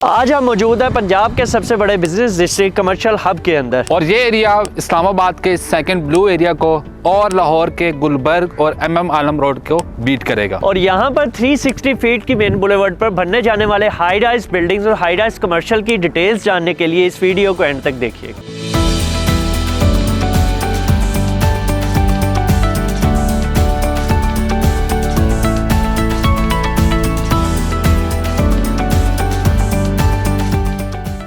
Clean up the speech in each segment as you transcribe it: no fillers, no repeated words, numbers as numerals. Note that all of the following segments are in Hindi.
आज हम मौजूद है पंजाब के सबसे बड़े बिजनेस डिस्ट्रिक्ट कमर्शियल हब के अंदर, और ये एरिया इस्लामाबाद के सेकंड ब्लू एरिया को और लाहौर के गुलबर्ग और MM आलम रोड को बीट करेगा। और यहाँ पर 360 फीट की मेन बुलेवर्ड पर बनने जाने वाले हाई राइज बिल्डिंग्स और हाई राइज कमर्शियल की डिटेल्स जानने के लिए इस वीडियो को एंड तक देखिएगा।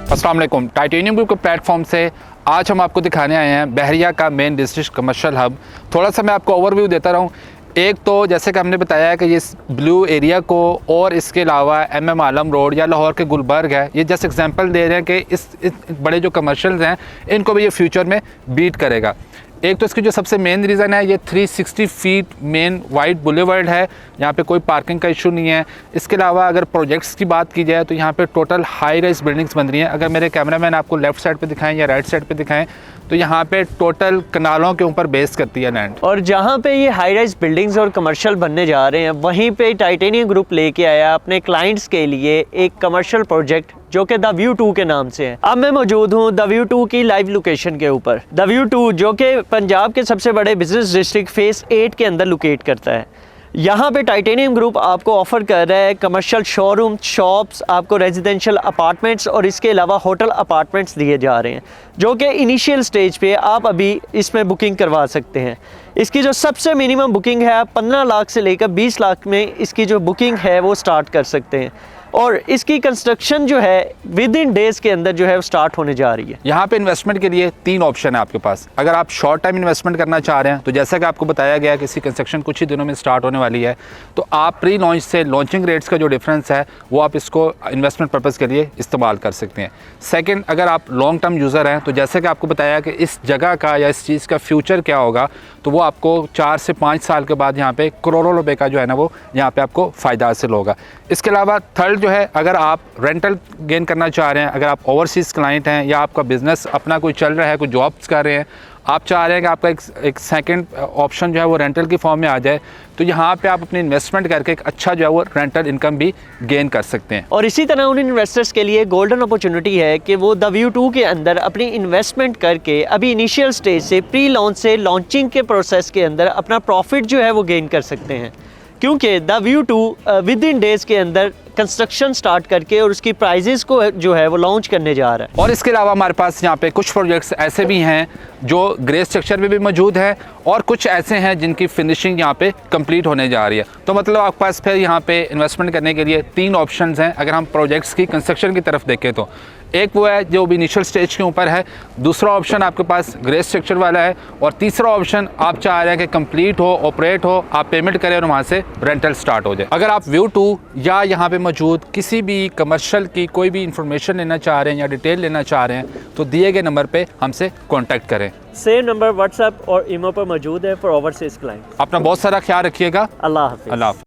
अस्सलाम वालेकुम। टाइटेनियम ग्रुप के प्लेटफॉर्म से आज हम आपको दिखाने आए हैं बहरिया का मेन डिस्ट्रिक्ट कमर्शियल हब। थोड़ा सा मैं आपको ओवरव्यू देता रहूँ। एक तो जैसे कि हमने बताया है कि ये ब्लू एरिया को और इसके अलावा MM आलम रोड या लाहौर के गुलबर्ग है, ये जस्ट एग्जांपल दे रहे हैं कि इस बड़े जो कमर्शियल्स हैं इनको भी ये फ्यूचर में बीट करेगा। एक तो इसकी जो सबसे मेन रीज़न है, ये 360 फीट मेन वाइड बुलेवर्ड है, यहाँ पे कोई पार्किंग का इशू नहीं है। इसके अलावा अगर प्रोजेक्ट्स की बात की जाए तो यहाँ पे टोटल हाई राइज बिल्डिंग्स बन रही हैं। अगर मेरे कैमरामैन आपको लेफ्ट साइड पे दिखाएं या राइट साइड पे दिखाएं तो यहाँ पे टोटल कनालों के ऊपर बेस करती है लैंड। और जहाँ पे ये हाई राइज बिल्डिंग्स और कमर्शियल बनने जा रहे हैं वहीं पे टाइटेनियम ग्रुप लेके आया अपने क्लाइंट्स के लिए एक कमर्शियल प्रोजेक्ट जो कि द व्यू 2 के नाम से है। अब मैं मौजूद हूँ द व्यू 2 की लाइव लोकेशन के ऊपर। द व्यू 2 जो कि पंजाब के सबसे बड़े बिजनेस डिस्ट्रिक्ट फेस 8 के अंदर लोकेट करता है। यहाँ पे टाइटेनियम ग्रुप आपको ऑफर कर रहा है कमर्शियल शोरूम, शॉप्स, आपको रेजिडेंशियल अपार्टमेंट्स और इसके अलावा होटल अपार्टमेंट्स दिए जा रहे हैं जो कि इनिशियल स्टेज पे आप अभी इसमें बुकिंग करवा सकते हैं। इसकी जो सबसे मिनिमम बुकिंग है, आप 15 लाख से लेकर 20 लाख में इसकी जो बुकिंग है वो स्टार्ट कर सकते हैं। और इसकी कंस्ट्रक्शन जो है विद इन डेज के अंदर जो है वो स्टार्ट होने जा रही है। यहाँ पे इन्वेस्टमेंट के लिए 3 ऑप्शन है आपके पास। अगर आप शॉर्ट टाइम इन्वेस्टमेंट करना चाह रहे हैं तो जैसा कि आपको बताया गया कि इसकी कंस्ट्रक्शन कुछ ही दिनों में स्टार्ट होने वाली है, तो आप प्री लॉन्च से लॉन्चिंग रेट्स का जो डिफरेंस है वो आप इसको इन्वेस्टमेंट पर्पज़ के लिए इस्तेमाल कर सकते हैं। सेकेंड, अगर आप लॉन्ग टर्म यूज़र हैं तो जैसे कि आपको बताया कि इस जगह का या इस चीज़ का फ्यूचर क्या होगा, तो वो आपको 4 से 5 साल के बाद यहाँ पे करोड़ों रुपए का जो है ना वो यहाँ पे आपको फ़ायदा हासिल होगा। इसके अलावा थर्ड जो है, अगर आप रेंटल गेन करना चाह रहे हैं, अगर आप ओवरसीज़ क्लाइंट हैं या आपका बिज़नेस अपना कोई चल रहा है, कोई जॉब्स कर रहे हैं, आप चाह रहे हैं कि आपका एक सेकंड ऑप्शन जो है वो रेंटल की फॉर्म में आ जाए, तो यहाँ पे आप अपनी इन्वेस्टमेंट करके एक अच्छा जो है वो रेंटल इनकम भी गेन कर सकते हैं। और इसी तरह उन इन्वेस्टर्स के लिए गोल्डन अपॉर्चुनिटी है कि वो द व्यू 2 के अंदर अपनी इन्वेस्टमेंट करके अभी इनिशियल स्टेज से प्री लॉन्च से लॉन्चिंग के प्रोसेस के अंदर अपना प्रॉफिट जो है वो गेन कर सकते हैं, क्योंकि the view 2 with in days के अंदर कंस्ट्रक्शन स्टार्ट करके और उसकी प्राइजेस को जो है वो लॉन्च करने जा रहा है। और इसके अलावा हमारे पास यहाँ पे कुछ प्रोजेक्ट्स ऐसे भी हैं जो ग्रे स्ट्रक्चर में भी मौजूद है और कुछ ऐसे हैं जिनकी फिनिशिंग यहाँ पे कंप्लीट होने जा रही है। तो मतलब आपके पास फिर यहाँ पे इन्वेस्टमेंट करने के लिए 3 ऑप्शंस हैं। अगर हम प्रोजेक्ट्स की कंस्ट्रक्शन की तरफ देखें तो एक वो है जो भी इनिशियल स्टेज के ऊपर है, दूसरा ऑप्शन आपके पास ग्रे स्ट्रक्चर वाला है, और तीसरा ऑप्शन आप चाह रहे हैं कि कंप्लीट हो, ऑपरेट हो, आप पेमेंट करें और वहाँ से रेंटल स्टार्ट हो जाए। अगर आप व्यू 2 या यहाँ पे मौजूद किसी भी कमर्शियल की कोई भी इंफॉर्मेशन लेना चाह रहे हैं या डिटेल लेना चाह रहे हैं तो दिए गए नंबर पे हमसे कांटेक्ट करें। सेम नंबर व्हाट्सएप और ईमो पर मौजूद है फॉर ओवरसीज क्लाइंट। अपना बहुत सारा ख्याल रखिएगा। अल्लाह हाफिज़। अल्लाह हाफिज़।